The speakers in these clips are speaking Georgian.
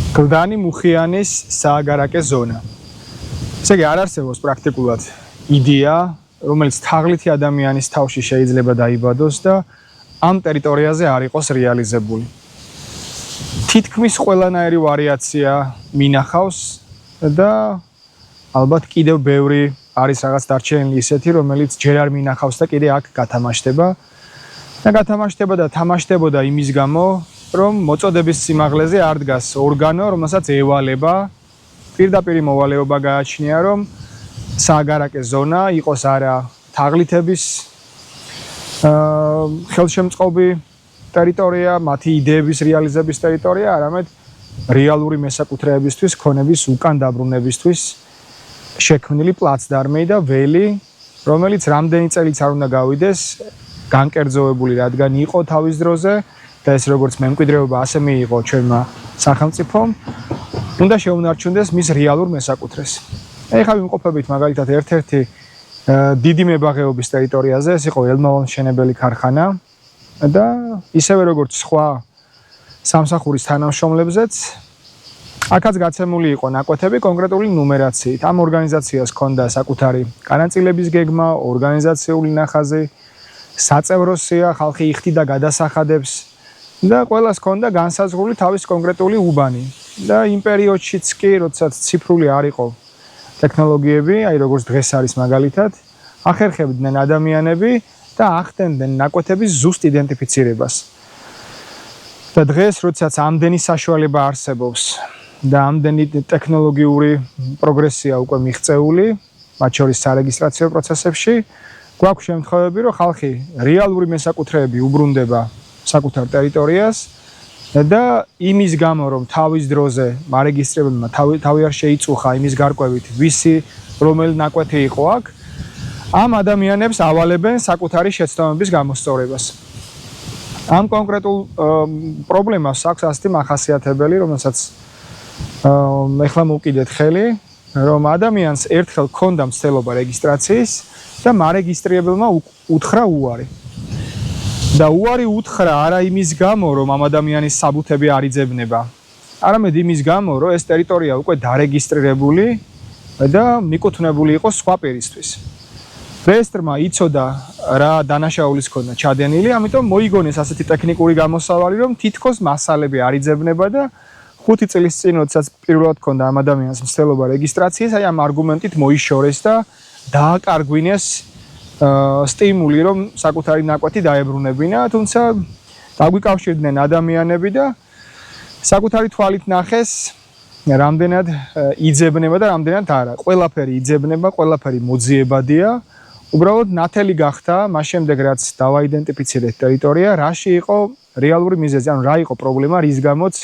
გლდანი მუხიანის სააგარაკე ზონა. ესე იგი არ არსებობს პრაქტიკულად იდეა, რომელიც თაღლითი ადამიანის თავში შეიძლება დაიბადოს და ამ ტერიტორიაზე არ იყოს რეალიზებული. თითქმის ყველანაირი ვარიაცია მინახავს და ალბათ კიდევ ბევრი არის რაღაც დარჩენილი ისეთი, რომელიც ჯერ არ მინახავს და კიდე აქ გათამაშდება. და გათამაშდება და თამაშდებოდა იმის გამო, რომ მოწოდების სიმაღლეზე არ დგას ორგანო, რომელსაც ევალება, პირდაპირ მოვალეობა გააჩნია, რომ სააგარაკე ზონა იყოს არა თაღლითების ხელშემწყობი ტერიტორია, მათი იდეების რეალიზების ტერიტორია, არამედ რეალური მესაკუთრეებისთვის, ქონების უკან დაბრუნებისთვის შექმნილი პლაცდარმი და ველი, რომელიც რამდენი წელიც არ უნდა გავიდეს, განკერძოებული რადგან იყო თავის დროზე და ეს როგორც მემკვიდრეობა ასე მიიღო ჩვენმა სახელმწიფომ, უნდა შეუნარჩუნდეს მის რეალურ მესაკუთრეს. ეხლა ვიმყოფებით მაგალითად ერთ-ერთი დიდი მებაღეობის ტერიტორიაზე, ეს იყო ელმომშენებელი ქარხანა და ისევე როგორც სხვა სამსახურის თანამშრომლებზეც აქაც გაცემული იყო ნაკვეთები კონკრეტული ნუმერაციით. ამ ორგანიზაციას ჰქონდა საკუთარი განაწილების გეგმა, ორგანიზაციული ნახაზი, საწევრო სია, ხალხი იხდიდა გადასახადებს და ყველას ჰქონდა განსაზღვრული თავის კონკრეტული უბანი. და იმ პერიოდშიც კი, როდესაც ციფრული არ იყო ტექნოლოგიები, აი როგორც დღეს არის მაგალითად, ახერხებდნენ ადამიანები და ახდენდნენ ნაკვეთების ზუსტ იდენტიფიცირებას. და დღეს, როდესაც ამდენი საშუალება არსებობს და ამდენი ტექნოლოგიური პროგრესია უკვე მიღწეული, მათ შორის სარეგისტრაციო პროცესებში, გვაქვს შემთხვევები, რომ ხალხი რეალური მესაკუთრეები უბრუნდება საკუთარ ტერიტორიას და იმის გამო, რომ თავის დროზე მარეგისტრებელმა თავი არ შეიწუხა იმის გარკვევით, ვისი რომელი ნაკვეთი იყო აქ, ამ ადამიანებს ავალებენ საკუთარი შეცდომების გამოსწორებას. ამ კონკრეტულ პრობლემას აქვს ასეთი მახასიათებელი, რომელსაც ეხლა მოვკიდეთ ხელი, რომ ადამიანს ერთხელ ჰქონდა მცდელობა რეგისტრაციის და მარეგისტრებელმა უთხრა უარი. და უარი უთხრა არა იმის გამო, რომ ამ ადამიანის საბუთები არ იძებნება, არამედ იმის გამო, რომ ეს ტერიტორია უკვე დარეგისტრირებული და მიკუთვნებული იყო სხვა პირისთვის. რეესტრმა იცოდა რა დანაშაულის ჰქონდა ჩადენილი, ამიტომ მოიგონეს ასეთი ტექნიკური გამოსავალი, რომ თითქოს მასალები არ იძებნება და 5 წლის წინ, როდესაც პირველად ჰქონდა ამ ადამიანს მცდელობა რეგისტრაციის, აი ამ არგუმენტით მოიშორეს და დააკარგვინეს სტიმული, რომ საკუთარი ნაკვეთი დაებრუნებინა, თუმცა დაგვიკავშირდნენ ადამიანები და საკუთარი თვალით ნახეს, რამდენად იძებნება და რამდენად არა. ყველაფერი იძებნება, ყველაფერი მოძიებადია. უბრალოდ ნათელი გახდა მას შემდეგ, რაც დავაიდენტიფიცირეთ ტერიტორია, რაში იყო რეალური მიზეზი, ანუ რა იყო პრობლემა, რის გამოც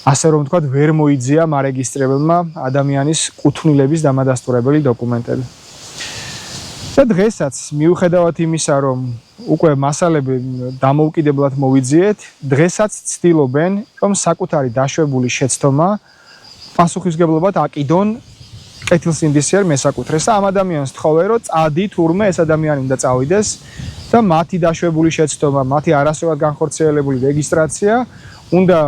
ასე რომ ვთქვათ, ვერ მოიძია მარეგისტრებელმა ადამიანის კუთვნილების დამადასტურებელი დოკუმენტები. და დღესაც მიუხედავად იმისა, რომ უკვე მასალები დამოუკიდებლად მოვიძიეთ, დღესაც ცდილობენ, რომ საკუთარი დაშვებული შეცდომა პასუხისმგებლობად აკიდონ კეთილსინდისიერ მესაკუთრეს და ამ ადამიანს თხოვენ, რომ წადი თურმე ეს ადამიანი უნდა წავიდეს და მათი დაშვებული შეცდომა, მათი არასრულად განხორციელებული რეგისტრაცია უნდა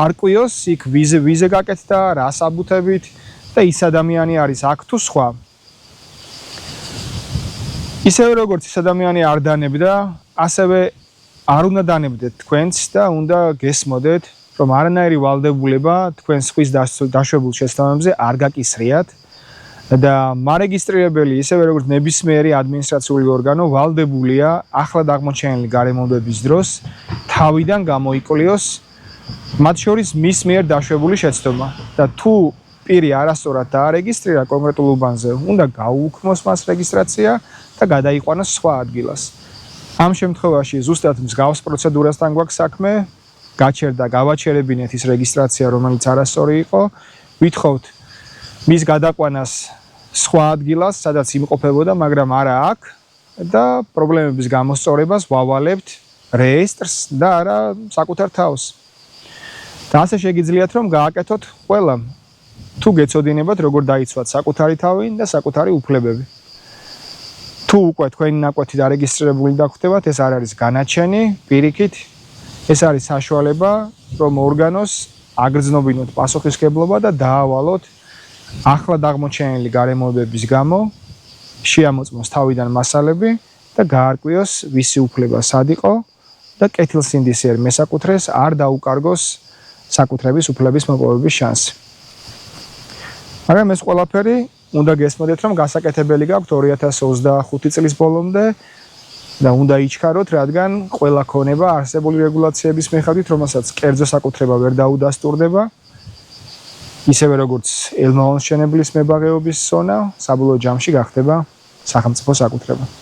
არკვიოს იქ ვიზე გაკეთდა, რა საბუთებით და ის ადამიანი არის აქ თუ სხვა. ისევე როგორც ის ადამიანი არ დანებდა, ასევე არ უნდა დანებდეთ თქვენც და უნდა გესმოდეთ, რომ არანაირი ვალდებულება თქვენ სხვის დაშვებულ შეცდომებზე არ გაკისრიათ და მარეგისტრირებელი ისევე როგორც ნებისმიერი ადმინისტრაციული ორგანო ვალდებულია ახლად აღმოჩენილი გარემონდების დროს თავიდან გამოიკლიოს მათ შორის მის მიერ დაშვებული შეცდომა და თუ პირი არასწორად დაარეგისტრირა კონკრეტულ უბანზე, უნდა გაუუქმოს მას რეგისტრაცია და გადაიყვანოს სხვა ადგილას. ამ შემთხვევაში ზუსტად მსგავს პროცედურასთან გვაქვს საქმე, გაჩერდა, გავაჩერებინეთ ის რეგისტრაცია, რომელიც არასწორი იყო, ვითხოვთ მის გადაყვანას სხვა ადგილას, სადაც იმყოფებოდა, მაგრამ არა აქ და პრობლემების გამოსწორებას ვავალებთ რეესტრს და არა საკუთარ თავს. და ასე შეგიძლიათ, რომ გააკეთოთ ყველამ. თუ გეცოდინებათ, როგორ დაიცვათ საკუთარი თავი და საკუთარი უფლებები. თუ უკვე თქვენი ნაკვეთი დარეგისტრირებული დაგვხდებათ, ეს არ არის განაჩენი, პირიქით, ეს არის საშუალება, რომ ორგანოს აგრძნობინოთ პასუხისმგებლობა და დაავალოთ ახლად აღმოჩენილი გარემოებების გამო შეამოწმოს თავიდან მასალები და გაარკვიოს ვისი უფლება სად იყო და კეთილსინდისიერ მესაკუთრეს არ დაუკარგოს საკუთრების უფლების მოპოვების შანსი. მაგრამ ეს ყველაფერი უნდა გესმოდეთ, რომ გასაკეთებელი გაქვთ 2025 წლის ბოლომდე და უნდა იჩქაროთ, რადგან ყველა ქონება არსებული რეგულაციების მიხედვით, რომელსაც კერძო საკუთრება ვერ დაუდასტურდება, ისევე როგორც ელმაონს შენებლის მებაღეობის ზონა, საბოლოო ჯამში გახდება სახელმწიფო საკუთრება.